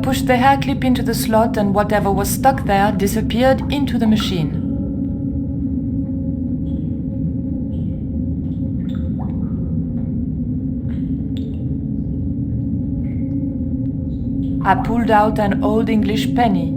pushed the hairclip into the slot and whatever was stuck there disappeared into the machine. I pulled out an old English penny.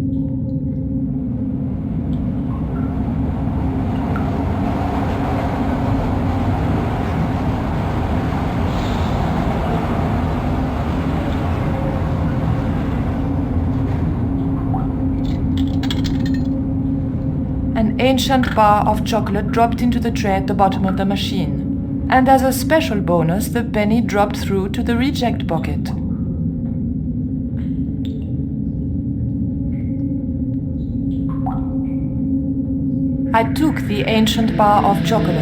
An ancient bar of chocolate dropped into the tray at the bottom of the machine. And as a special bonus, the penny dropped through to the reject bucket. I took the ancient bar of chocolate.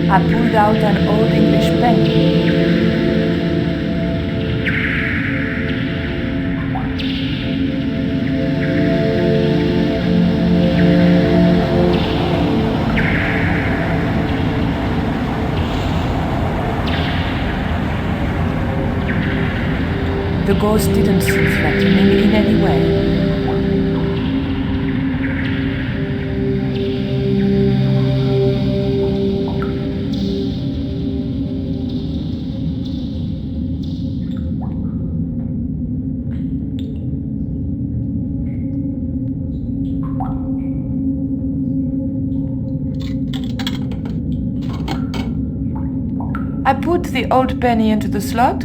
I pulled out an old English penny. The ghost didn't seem threatening in any way. I put the old penny into the slot.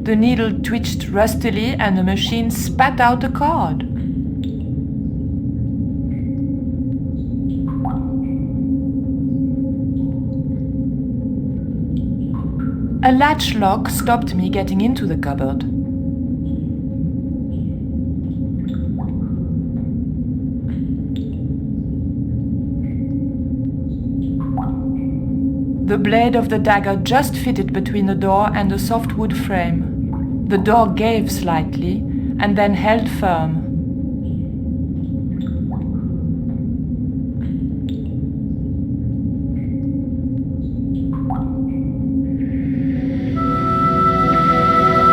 The needle twitched rustily and the machine spat out a card. A latch lock stopped me getting into the cupboard. The blade of the dagger just fitted between the door and the soft wood frame. The door gave slightly and then held firm.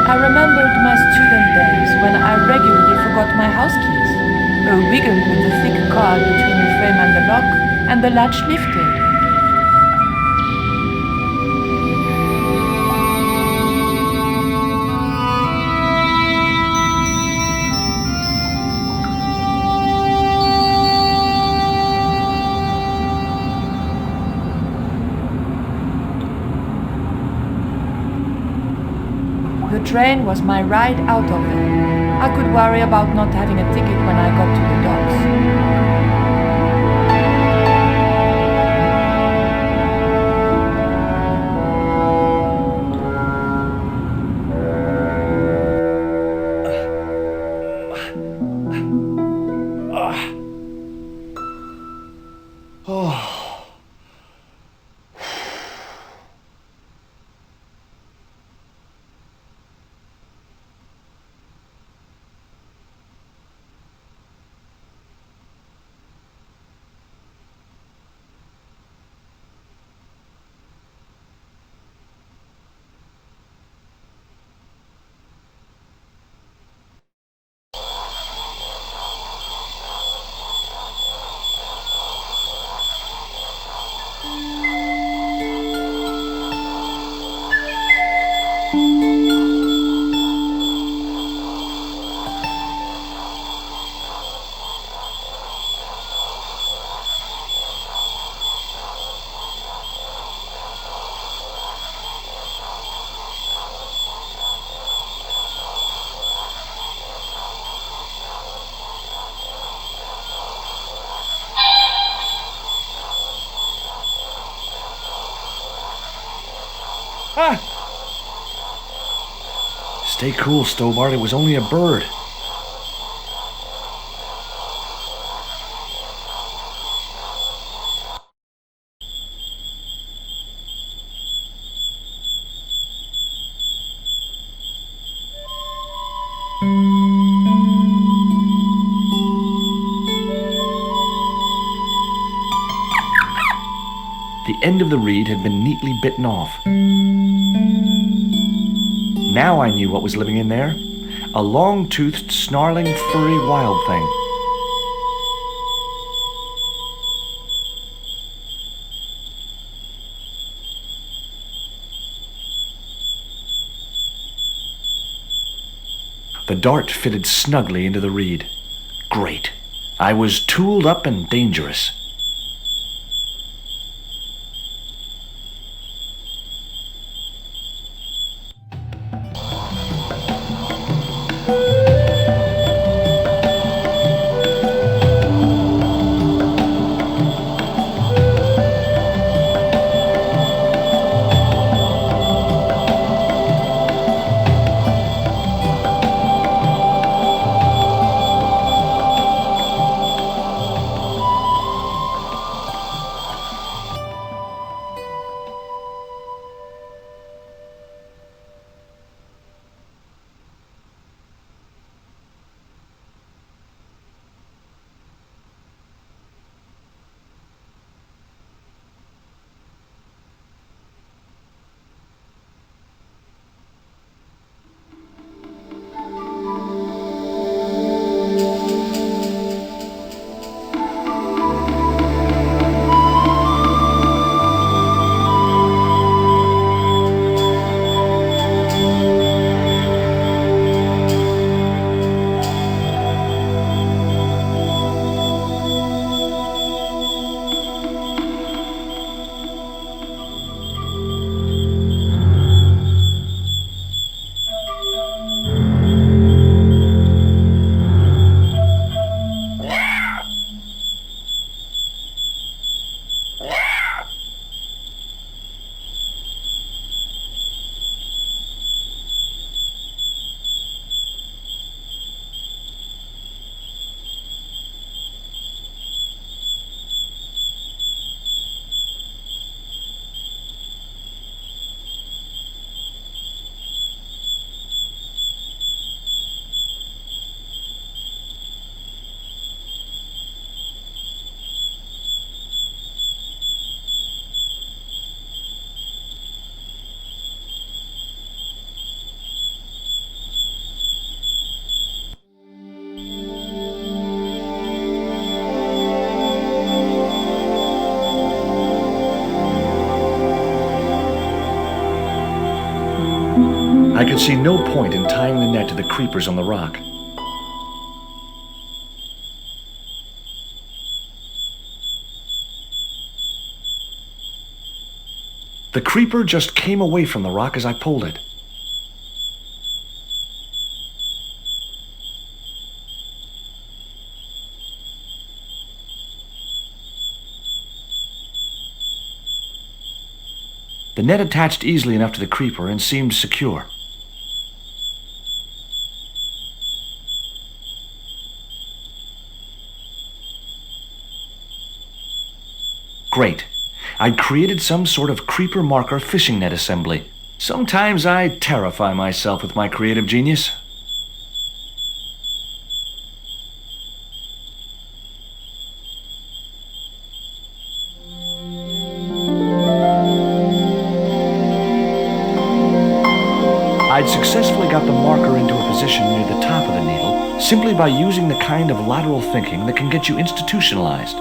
I remembered my student days when I regularly forgot my house keys. A wiggle with the thick cord between the frame and the lock, and the latch lifted. The train was my ride out of there. I could worry about not having a ticket when I got to the docks. Ah! Stay cool, Stobart. It was only a bird. The end of the reed had been neatly bitten off. Now I knew what was living in there. A long-toothed, snarling, furry wild thing. The dart fitted snugly into the reed. Great. I was tooled up and dangerous. I could see no point in tying the net to the creepers on the rock. The creeper just came away from the rock as I pulled it. The net attached easily enough to the creeper and seemed secure. Great. I'd created some sort of creeper marker fishing net assembly. Sometimes I terrify myself with my creative genius. I'd successfully got the marker into a position near the top of the needle simply by using the kind of lateral thinking that can get you institutionalized.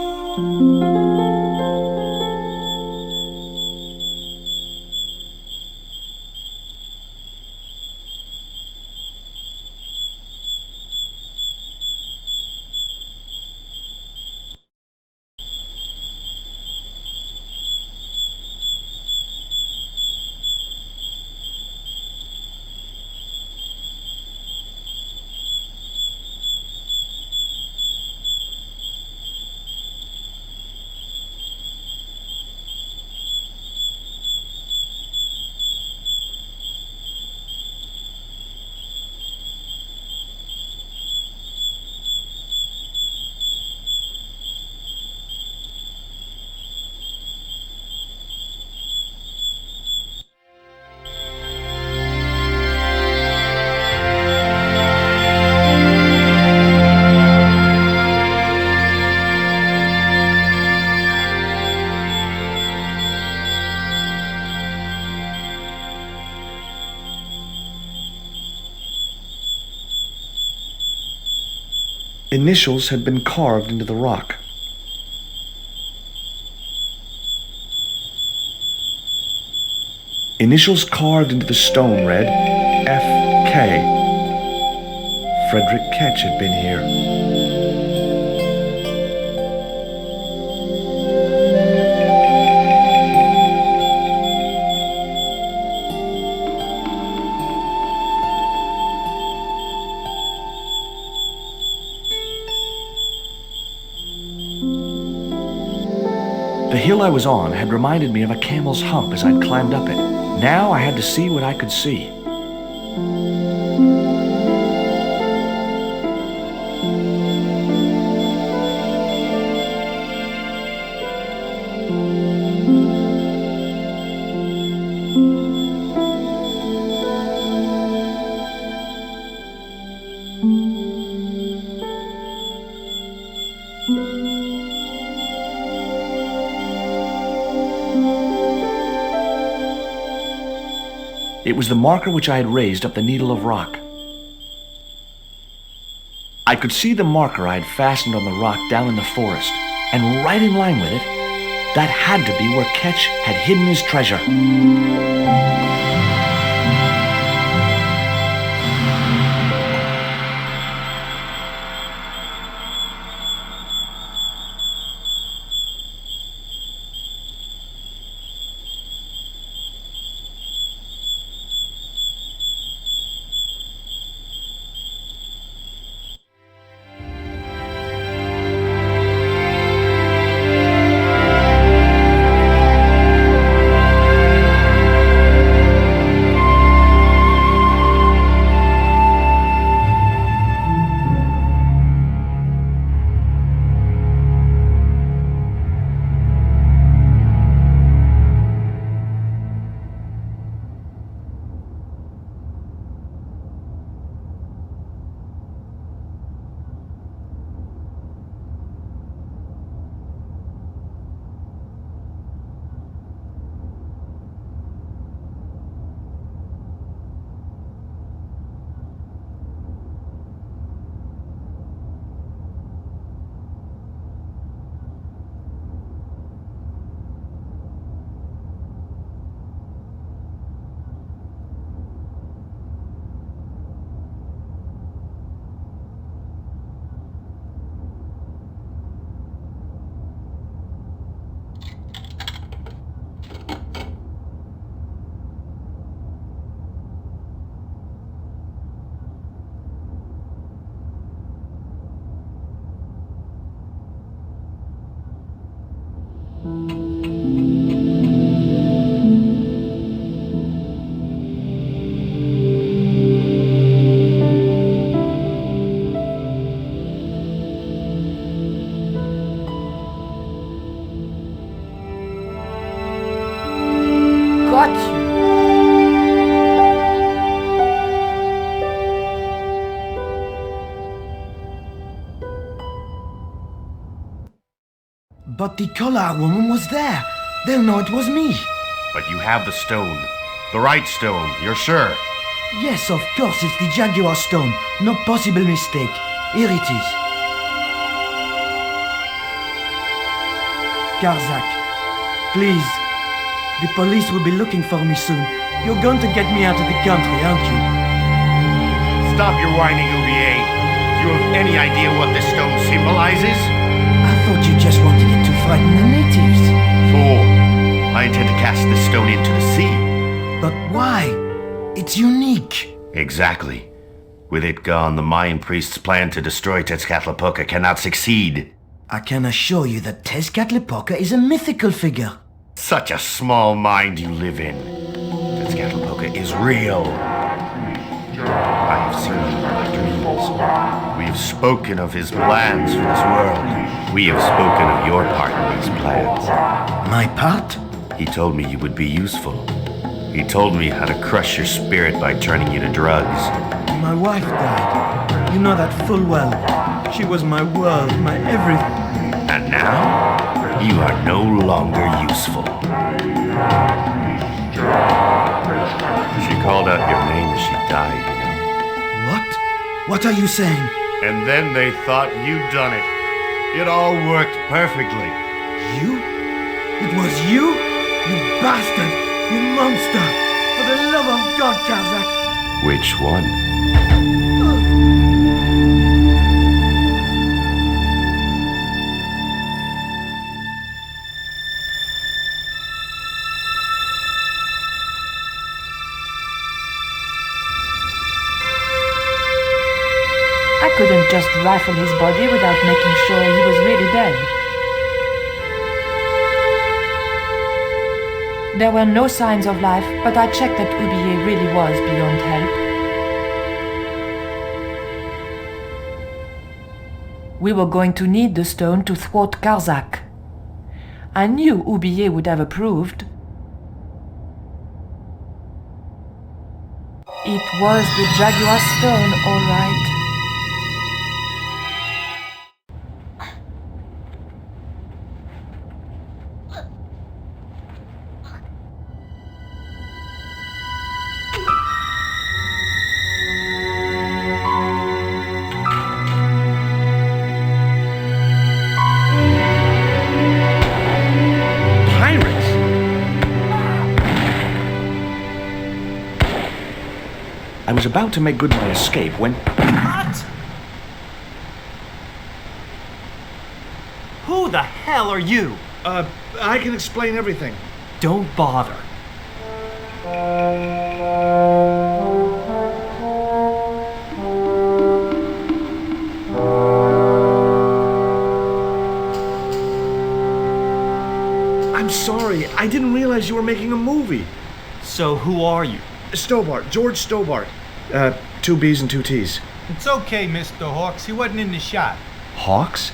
Initials had been carved into the rock. Initials carved into the stone read F.K. Frederick Ketch had been here. The hill I was on had reminded me of a camel's hump as I'd climbed up it. Now I had to see what I could see. It was the marker which I had raised up the needle of rock. I could see the marker I had fastened on the rock down in the forest, and right in line with it, that had to be where Ketch had hidden his treasure. Got you. But the collar woman was there. They'll know it was me. But you have the stone. The right stone, you're sure? Yes, of course, it's the Jaguar stone. No possible mistake. Here it is. Karzac, please. The police will be looking for me soon. You're going to get me out of the country, aren't you? Stop your whining, Oubier. Do you have any idea what this stone symbolizes? I thought you just wanted it to frighten the natives. Fool. I intend to cast this stone into the sea. But why? It's unique. Exactly. With it gone, the Mayan priest's plan to destroy Titopoco cannot succeed. I can assure you that Tezcatlipoca is a mythical figure. Such a small mind you live in. Tezcatlipoca is real. I have seen him in my dreams. We have spoken of his plans for this world. We have spoken of your part in these plans. My part? He told me you would be useful. He told me how to crush your spirit by turning you to drugs. My wife died. You know that full well. She was my world, my everything. And now, you are no longer useful. She called out your name as she died, you know. What? What are you saying? And then they thought you'd done it. It all worked perfectly. You? It was you? You bastard! You monster! For the love of God, Karzac! Which one? I couldn't just rifle his body without making sure he was really dead. There were no signs of life, but I checked that Oubier really was beyond help. We were going to need the stone to thwart Karzac. I knew Oubier would have approved. It was the Jaguar stone, all right. I was about to make good my escape when... What? Who the hell are you? I can explain everything. Don't bother. I'm sorry. I didn't realize you were making a movie. So who are you? Stobart. George Stobart. 2 B's and 2 T's. It's okay, Mr. Hawks. He wasn't in the shot. Hawks?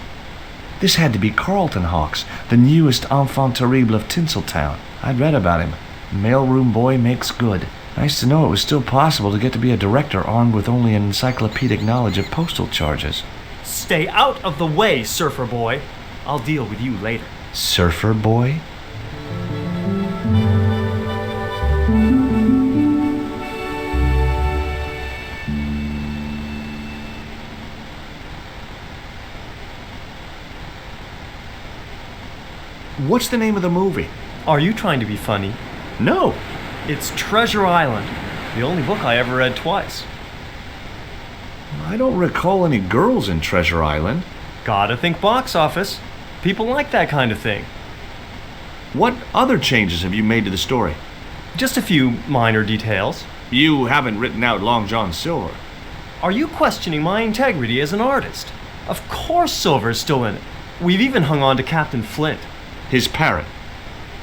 This had to be Carlton Hawks, the newest enfant terrible of Tinseltown. I'd read about him. Mailroom boy makes good. Nice to know it was still possible to get to be a director armed with only an encyclopedic knowledge of postal charges. Stay out of the way, surfer boy. I'll deal with you later. Surfer boy? What's the name of the movie? Are you trying to be funny? No. It's Treasure Island, the only book I ever read twice. I don't recall any girls in Treasure Island. Gotta think box office. People like that kind of thing. What other changes have you made to the story? Just a few minor details. You haven't written out Long John Silver. Are you questioning my integrity as an artist? Of course Silver's still in it. We've even hung on to Captain Flint. His parrot.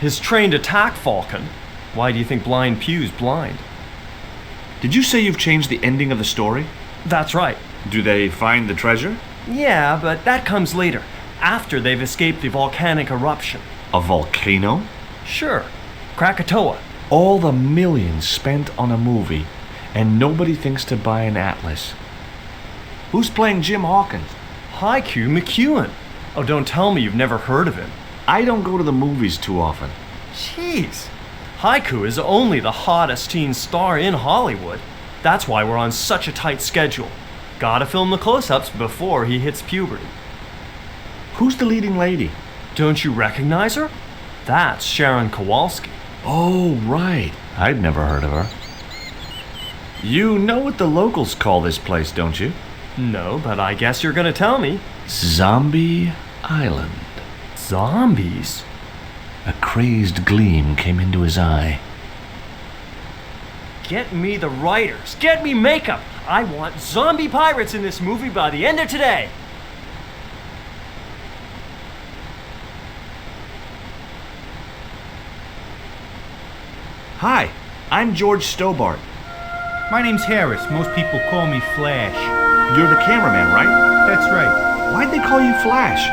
His trained attack falcon. Why do you think Blind Pew's blind? Did you say you've changed the ending of the story? That's right. Do they find the treasure? Yeah, but that comes later, after they've escaped the volcanic eruption. A volcano? Sure. Krakatoa. All the millions spent on a movie, and nobody thinks to buy an atlas. Who's playing Jim Hawkins? Haiku McEwen. Oh, don't tell me you've never heard of him. I don't go to the movies too often. Jeez. Haiku is only the hottest teen star in Hollywood. That's why we're on such a tight schedule. Gotta film the close-ups before he hits puberty. Who's the leading lady? Don't you recognize her? That's Sharon Kowalski. Oh, right. I'd never heard of her. You know what the locals call this place, don't you? No, but I guess you're gonna tell me. Zombie Island. Zombies? A crazed gleam came into his eye. Get me the writers. Get me makeup. I want zombie pirates in this movie by the end of today. Hi, I'm George Stobart. My name's Harris. Most people call me Flash. You're the cameraman, right? That's right. Why'd they call you Flash?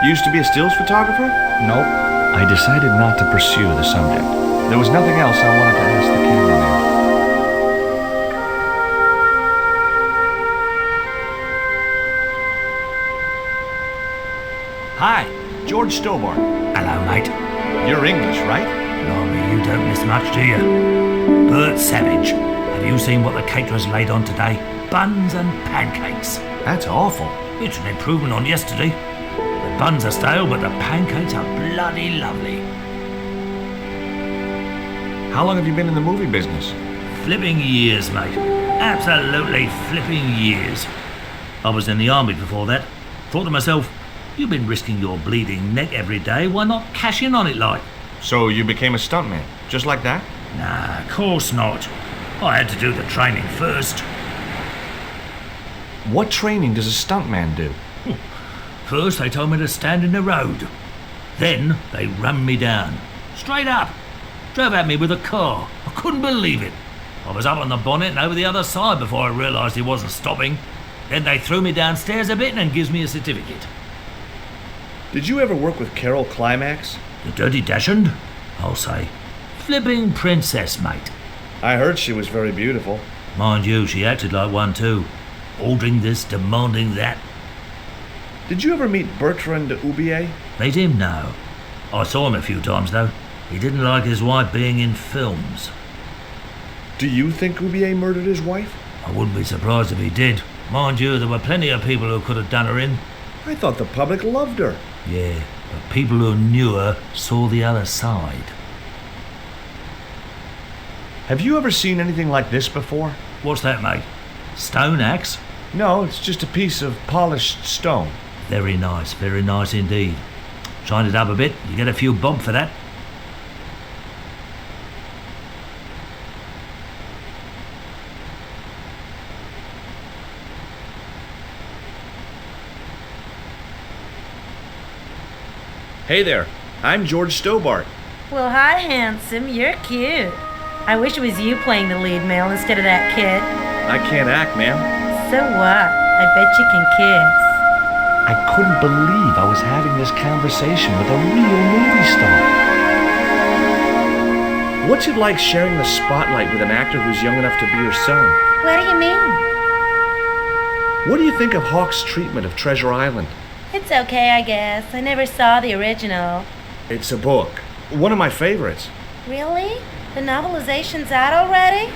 You used to be a stills photographer? Nope. I decided not to pursue the subject. There was nothing else I wanted to ask the cameraman. Hi, George Stobart. Hello, mate. You're English, right? Blimey, you don't miss much, do you? Bert Savage. Have you seen what the caterers laid on today? Buns and pancakes. That's awful. It's an improvement on yesterday. The buns are stale, but the pancakes are bloody lovely. How long have you been in the movie business? Flipping years, mate. Absolutely flipping years. I was in the army before that. Thought to myself, you've been risking your bleeding neck every day, why not cash in on it like? So you became a stuntman, just like that? Nah, of course not. I had to do the training first. What training does a stuntman do? First they told me to stand in the road. Then they run me down. Straight up. Drove at me with a car. I couldn't believe it. I was up on the bonnet and over the other side before I realised he wasn't stopping. Then they threw me downstairs a bit and gives me a certificate. Did you ever work with Carol Climax? The Dirty Dachshund? I'll say. Flipping princess, mate. I heard she was very beautiful. Mind you, she acted like one too. Ordering this, demanding that. Did you ever meet Bertrand Oubier? Meet him? No. I saw him a few times though. He didn't like his wife being in films. Do you think Oubier murdered his wife? I wouldn't be surprised if he did. Mind you, there were plenty of people who could have done her in. I thought the public loved her. Yeah, but people who knew her saw the other side. Have you ever seen anything like this before? What's that, mate? Stone axe? No, it's just a piece of polished stone. Very nice indeed. Shine it up a bit, you get a few bob for that. Hey there, I'm George Stobart. Well, hi, handsome. You're cute. I wish it was you playing the lead male instead of that kid. I can't act, ma'am. So what? I bet you can kiss. I couldn't believe I was having this conversation with a real movie star. What's it like sharing the spotlight with an actor who's young enough to be your son? What do you mean? What do you think of Hawk's treatment of Treasure Island? It's okay, I guess. I never saw the original. It's a book. One of my favorites. Really? The novelization's out already?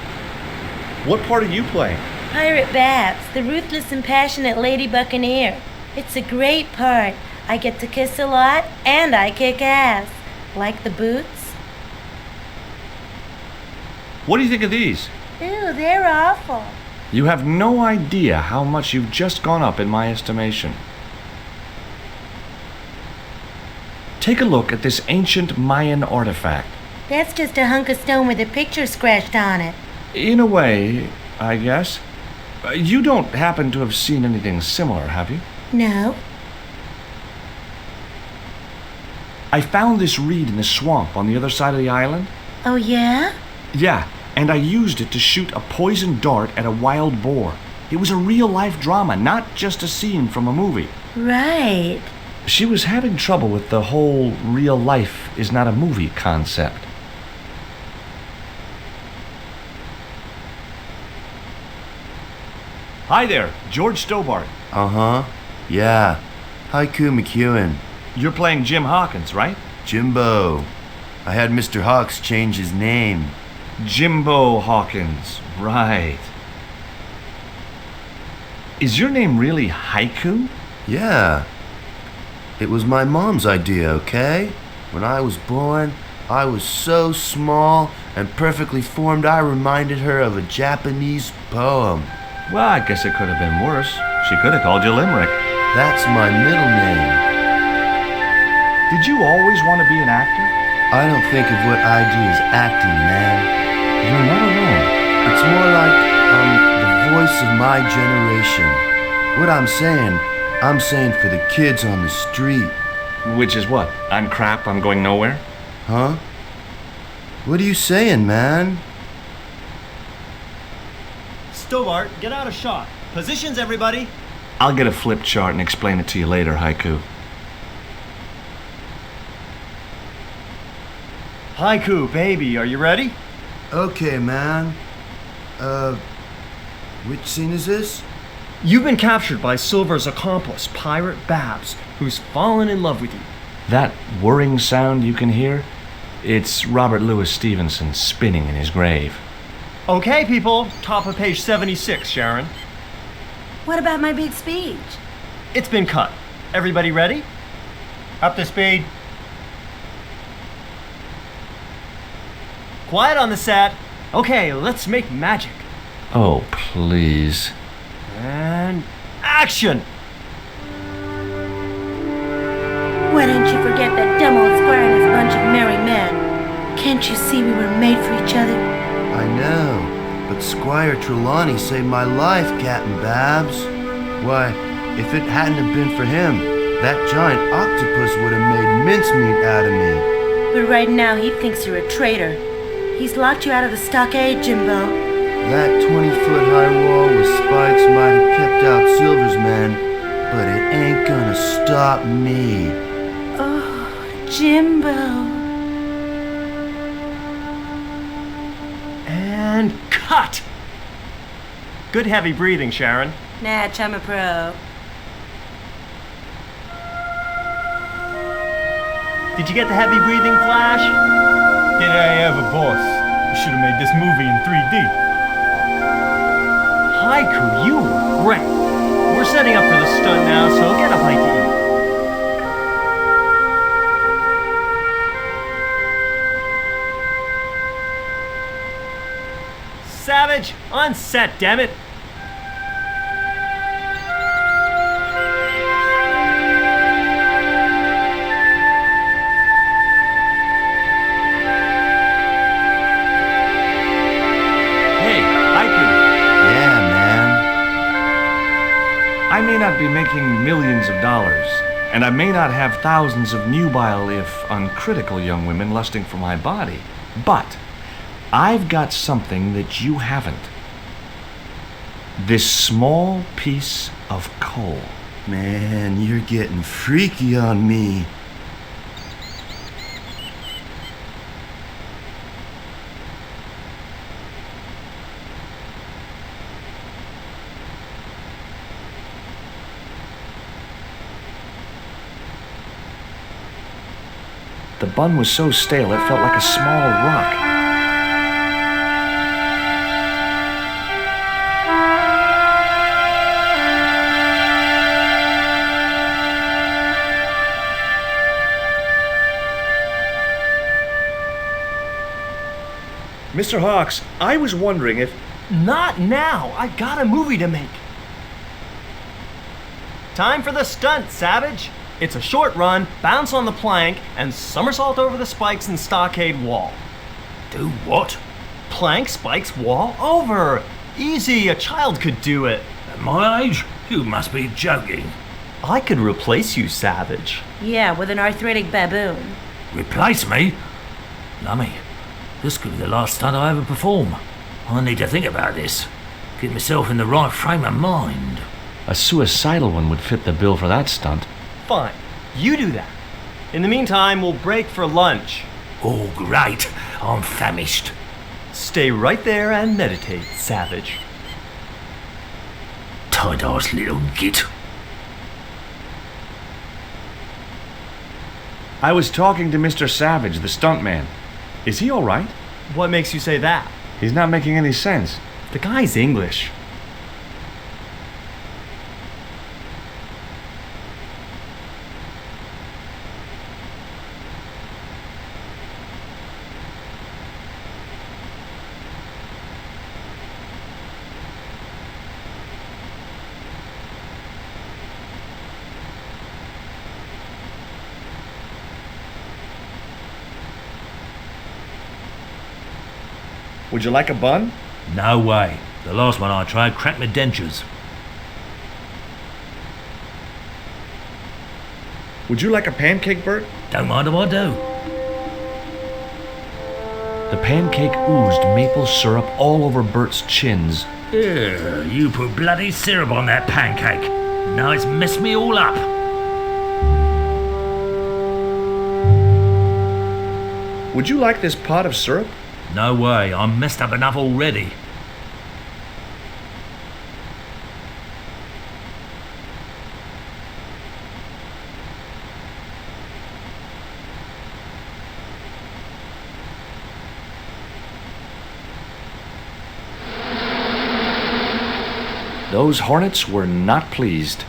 What part are you playing? Pirate Bats, the ruthless and passionate lady buccaneer. It's a great part. I get to kiss a lot, and I kick ass. Like the boots? What do you think of these? Ew, they're awful. You have no idea how much you've just gone up in my estimation. Take a look at this ancient Mayan artifact. That's just a hunk of stone with a picture scratched on it. In a way, I guess. You don't happen to have seen anything similar, have you? No. I found this reed in the swamp on the other side of the island. Oh, yeah? Yeah, and I used it to shoot a poisoned dart at a wild boar. It was a real-life drama, not just a scene from a movie. Right. She was having trouble with the whole real life is not a movie concept. Hi there, George Stobart. Uh-huh. Yeah. Haiku McEwen. You're playing Jim Hawkins, right? Jimbo. I had Mr. Hawks change his name. Jimbo Hawkins, right. Is your name really Haiku? Yeah. It was my mom's idea, okay? When I was born, I was so small and perfectly formed I reminded her of a Japanese poem. Well, I guess it could have been worse. She could have called you Limerick. That's my middle name. Did you always want to be an actor? I don't think of what I do as acting, man. You're not alone. It's more like I'm the voice of my generation. What I'm saying for the kids on the street. Which is what? I'm crap, I'm going nowhere? Huh? What are you saying, man? Stobart, get out of shot. Positions, everybody. I'll get a flip chart and explain it to you later, Haiku. Haiku, baby, are you ready? Okay, man. Which scene is this? You've been captured by Silver's accomplice, Pirate Babs, who's fallen in love with you. That whirring sound you can hear? It's Robert Louis Stevenson spinning in his grave. Okay, people, top of page 76, Sharon. What about my big speech? It's been cut. Everybody ready? Up to speed. Quiet on the set. Okay, let's make magic. Oh, please. And action! Why don't you forget that dumb old squire and his bunch of merry men? Can't you see we were made for each other? I know, but Squire Trelawney saved my life, Captain Babs. Why, if it hadn't have been for him, that giant octopus would have made mincemeat out of me. But right now he thinks you're a traitor. He's locked you out of the stockade, Jimbo. That 20-foot-high wall with spikes might have kept out Silver's men, but it ain't gonna stop me. Oh, Jimbo. And cut! Good heavy breathing, Sharon. Natch, I'm a pro. Did you get the heavy breathing, Flash? Did I ever, boss? We should have made this movie in 3D. Haiku, you were great. We're setting up for the stunt now, so get a bite to eat. Savage, on set, damn it. I may not be making millions of dollars, and I may not have thousands of nubile, if uncritical, young women lusting for my body, but I've got something that you haven't. This small piece of coal. Man, you're getting freaky on me. The bun was so stale it felt like a small rock. Mr. Hawks, I was wondering if... Not now! I got a movie to make! Time for the stunt, Savage! It's a short run, bounce on the plank, and somersault over the spikes and stockade wall. Do what? Plank, spikes, wall, over! Easy, a child could do it. At my age? You must be joking. I could replace you, Savage. Yeah, with an arthritic baboon. Replace me? Lummy, this could be the last stunt I ever perform. I need to think about this. Get myself in the right frame of mind. A suicidal one would fit the bill for that stunt. Fine, you do that. In the meantime, we'll break for lunch. Oh, great. I'm famished. Stay right there and meditate, Savage. Tight-ass little git. I was talking to Mr. Savage, the stuntman. Is he all right? What makes you say that? He's not making any sense. The guy's English. Would you like a bun? No way. The last one I tried cracked my dentures. Would you like a pancake, Bert? Don't mind if I do. The pancake oozed maple syrup all over Bert's chins. Yeah, you put bloody syrup on that pancake. Now it's messed me all up. Would you like this pot of syrup? No way, I'm messed up enough already. Those hornets were not pleased.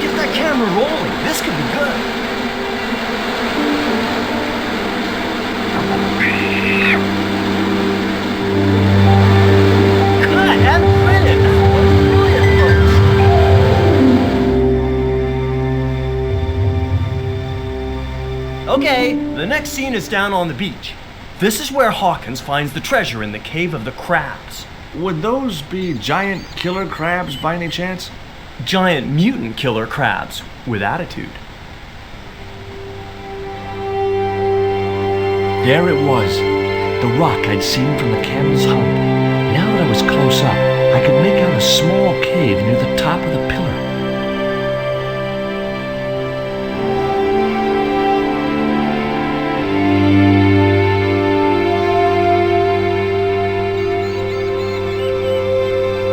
Get that camera rolling. This could be good. Cut and printed. That was brilliant, folks. Okay, the next scene is down on the beach. This is where Hawkins finds the treasure in the Cave of the Crabs. Would those be giant killer crabs by any chance? Giant mutant killer crabs with attitude. There it was, the rock I'd seen from the camel's hump. Now that I was close up, I could make out a small cave near the top of the pillar.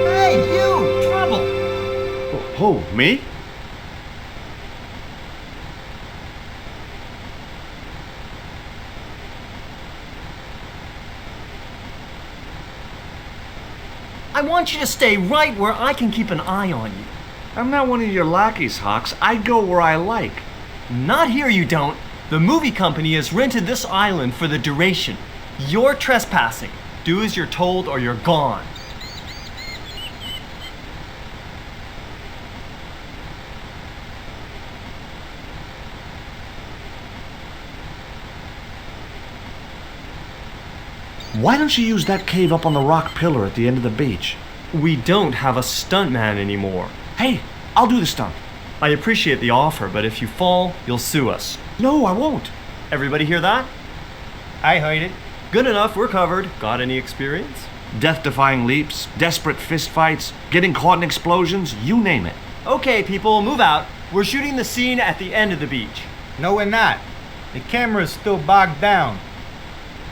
Hey, you! Trouble! Who, me? I want you to stay right where I can keep an eye on you. I'm not one of your lackeys, Hawks. I go where I like. Not here, you don't. The movie company has rented this island for the duration. You're trespassing. Do as you're told or you're gone. Why don't you use that cave up on the rock pillar at the end of the beach? We don't have a stuntman anymore. Hey, I'll do the stunt. I appreciate the offer, but if you fall, you'll sue us. No, I won't. Everybody hear that? I heard it. Good enough, we're covered. Got any experience? Death-defying leaps, desperate fistfights, getting caught in explosions, you name it. Okay, people, move out. We're shooting the scene at the end of the beach. No, we're not. The camera's still bogged down.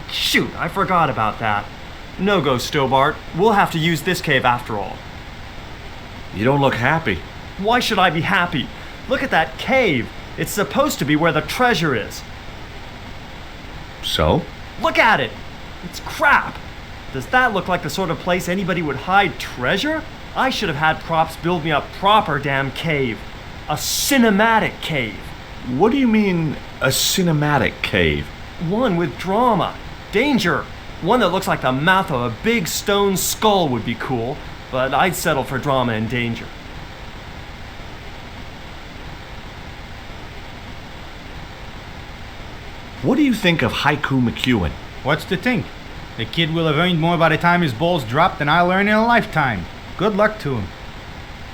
Shoot, I forgot about that. No go, Stobart. We'll have to use this cave after all. You don't look happy. Why should I be happy? Look at that cave. It's supposed to be where the treasure is. So? Look at it. It's crap. Does that look like the sort of place anybody would hide treasure? I should have had props build me a proper damn cave. A cinematic cave. What do you mean, a cinematic cave? One with drama. Danger. One that looks like the mouth of a big stone skull would be cool, but I'd settle for drama and danger. What do you think of Haiku McEwen? What's to think? The kid will have earned more by the time his balls drop than I'll earn in a lifetime. Good luck to him.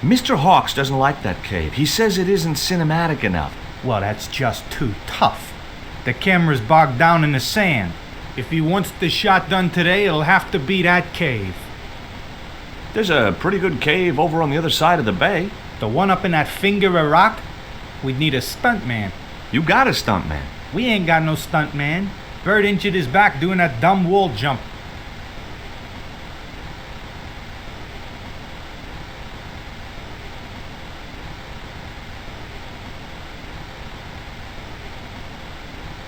Mr. Hawks doesn't like that cave. He says it isn't cinematic enough. Well, that's just too tough. The camera's bogged down in the sand. If he wants the shot done today, it'll have to be that cave. There's a pretty good cave over on the other side of the bay. The one up in that finger of rock? We'd need a stuntman. You got a stuntman. We ain't got no stuntman. Bert injured his back doing that dumb wall jump.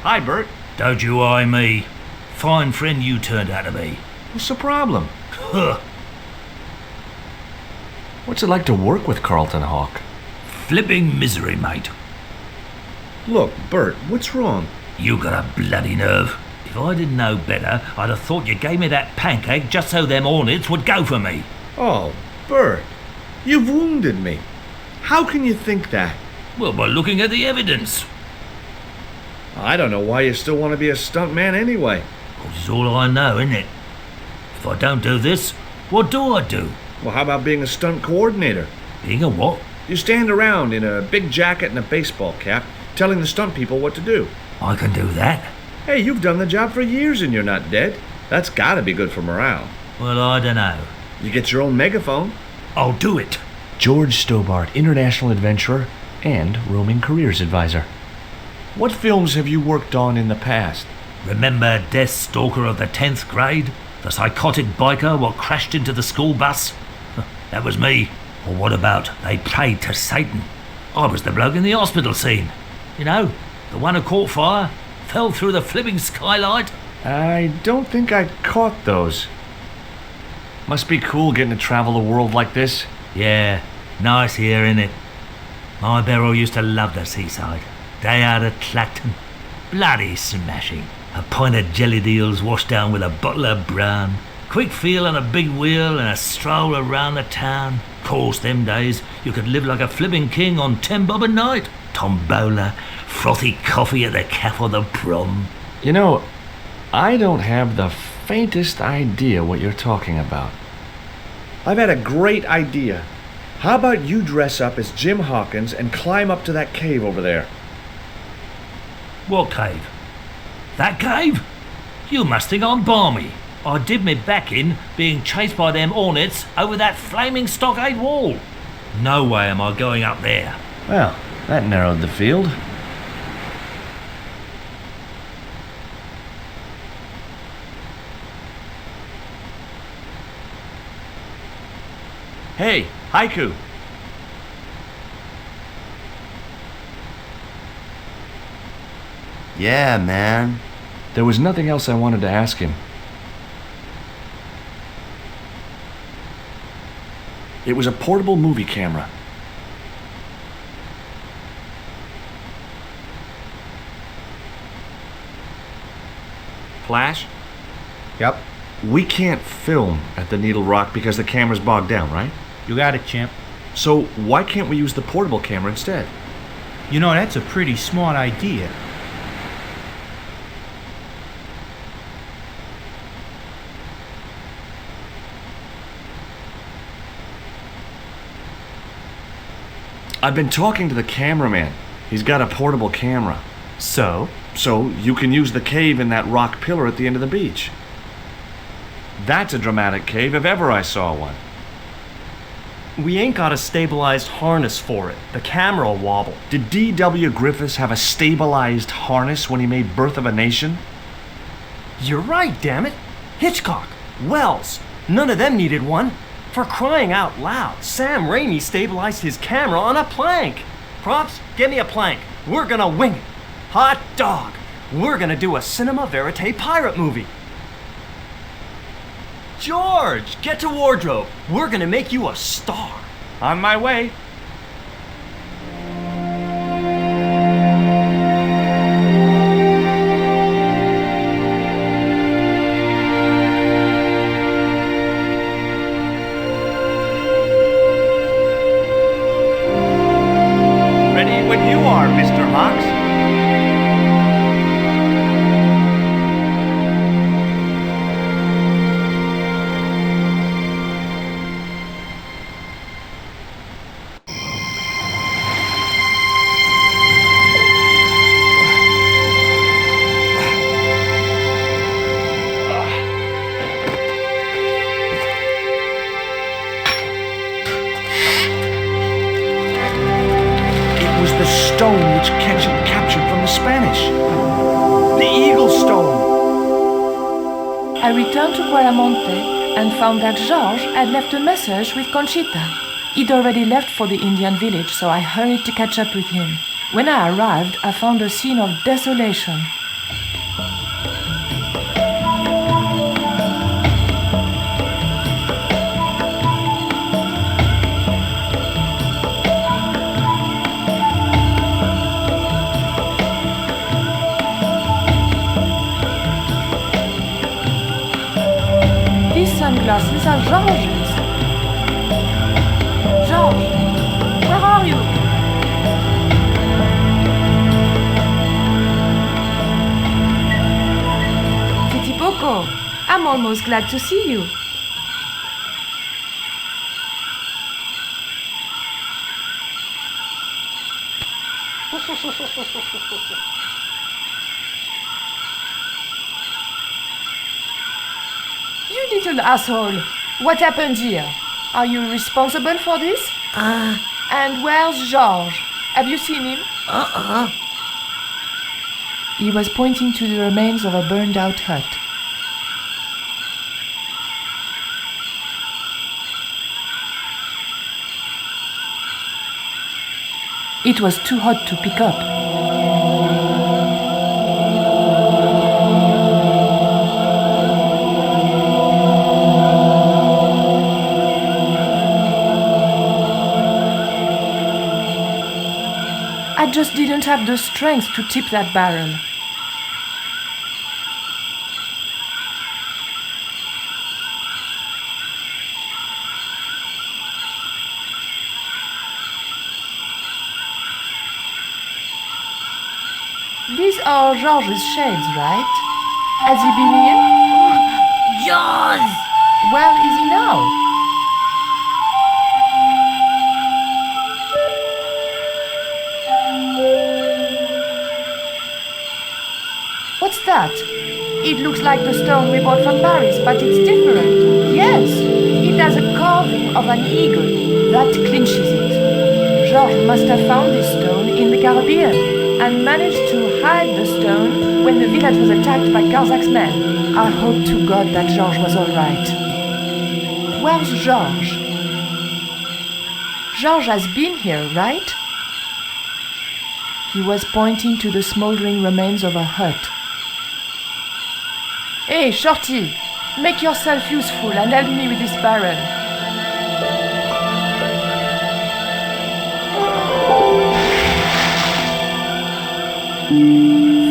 Hi, Bert. Don't you eye me. Fine friend you turned out to be. What's the problem? Huh. What's it like to work with Carlton Hawk? Flipping misery, mate. Look, Bert, what's wrong? You got a bloody nerve. If I didn't know better, I'd have thought you gave me that pancake just so them hornets would go for me. Oh, Bert, you've wounded me. How can you think that? Well, by looking at the evidence. I don't know why you still want to be a stuntman anyway. This is all I know, isn't it? If I don't do this, what do I do? Well, how about being a stunt coordinator? Being a what? You stand around in a big jacket and a baseball cap, telling the stunt people what to do. I can do that. Hey, you've done the job for years and you're not dead. That's gotta be good for morale. Well, I dunno. You get your own megaphone. I'll do it. George Stobart, international adventurer and roaming careers advisor. What films have you worked on in the past? Remember Death Stalker of the 10th grade? The psychotic biker what crashed into the school bus? That was me. Or what about They Prayed to Satan? I was the bloke in the hospital scene. You know, the one who caught fire, fell through the flipping skylight. I don't think I caught those. Must be cool getting to travel the world like this. Yeah, nice here, innit? My Beryl used to love the seaside. Day out at Clacton. Bloody smashing. A pint of jelly deals washed down with a bottle of brown. Quick feel on a big wheel and a stroll around the town. Course, them days, you could live like a flipping king on 10 bob a night. Tombola, frothy coffee at the cafe or the prom. You know, I don't have the faintest idea what you're talking about. I've had a great idea. How about you dress up as Jim Hawkins and climb up to that cave over there? What cave? That cave? You must think I'm balmy. I did me back in being chased by them hornets over that flaming stockade wall. No way am I going up there. Well, that narrowed the field. Hey, Haiku. Yeah, man. There was nothing else I wanted to ask him. It was a portable movie camera. Flash? Yep, We can't film at the Needle Rock because the camera's bogged down, right? you got it, champ. So why can't we use the portable camera instead? You know, that's a pretty smart idea. I've been talking to the cameraman. He's got a portable camera. So? So you can use the cave in that rock pillar at the end of the beach. That's a dramatic cave if ever I saw one. We ain't got a stabilized harness for it. The camera'll wobble. Did D.W. Griffiths have a stabilized harness when he made Birth of a Nation? You're right, damn it. Hitchcock, Wells, none of them needed one. For crying out loud, Sam Raimi stabilized his camera on a plank. Props, get me a plank. We're gonna wing it. Hot dog. We're gonna do a cinema verite pirate movie. George, get to wardrobe. We're gonna make you a star. On my way. Ready when you are, Mr. Hawks. Stone which Ketchum captured from the Spanish. The Eagle Stone. I returned to Guaramonte and found that Georges had left a message with Conchita. He'd already left for the Indian village, so I hurried to catch up with him. When I arrived, I found a scene of desolation. Sunglasses are Georges. Georges, where are you? Titopoco, I'm almost glad to see you. You little asshole! What happened here? Are you responsible for this? And where's Georges? Have you seen him? He was pointing to the remains of a burned-out hut. It was too hot to pick up. I just didn't have the strength to tip that barrel. These are Georges' shades, right? Has he been here? Jaws! Where is he now? What's that? It looks like the stone we bought from Paris, but it's different. Yes, it has a carving of an eagle. That clinches it. Georges must have found this stone in the Caribbean and managed to hide the stone when the village was attacked by Karzak's men. I hope to God that Georges was all right. Where's Georges? Georges has been here, right? He was pointing to the smoldering remains of a hut. Hey, Shorty, make yourself useful and help me with this barrel.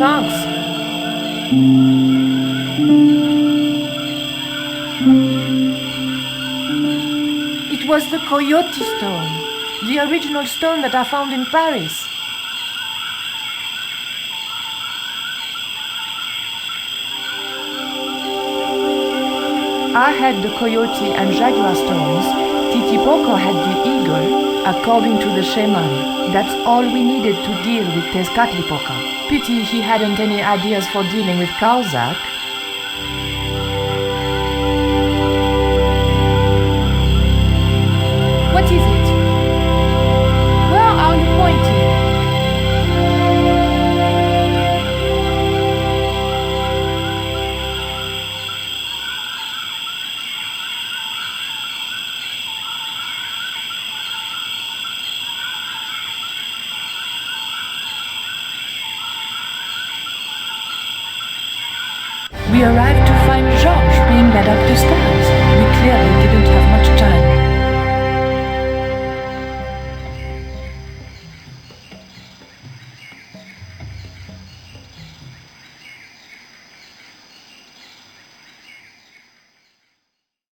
Thanks. It was the Coyote Stone, the original stone that I found in Paris. I had the Coyote and Jaguar stones. Titopoco had the eagle, according to the shaman. That's all we needed to deal with Tezcatlipoca. Pity he hadn't any ideas for dealing with Karzac. What is it? Where are you pointing? We arrived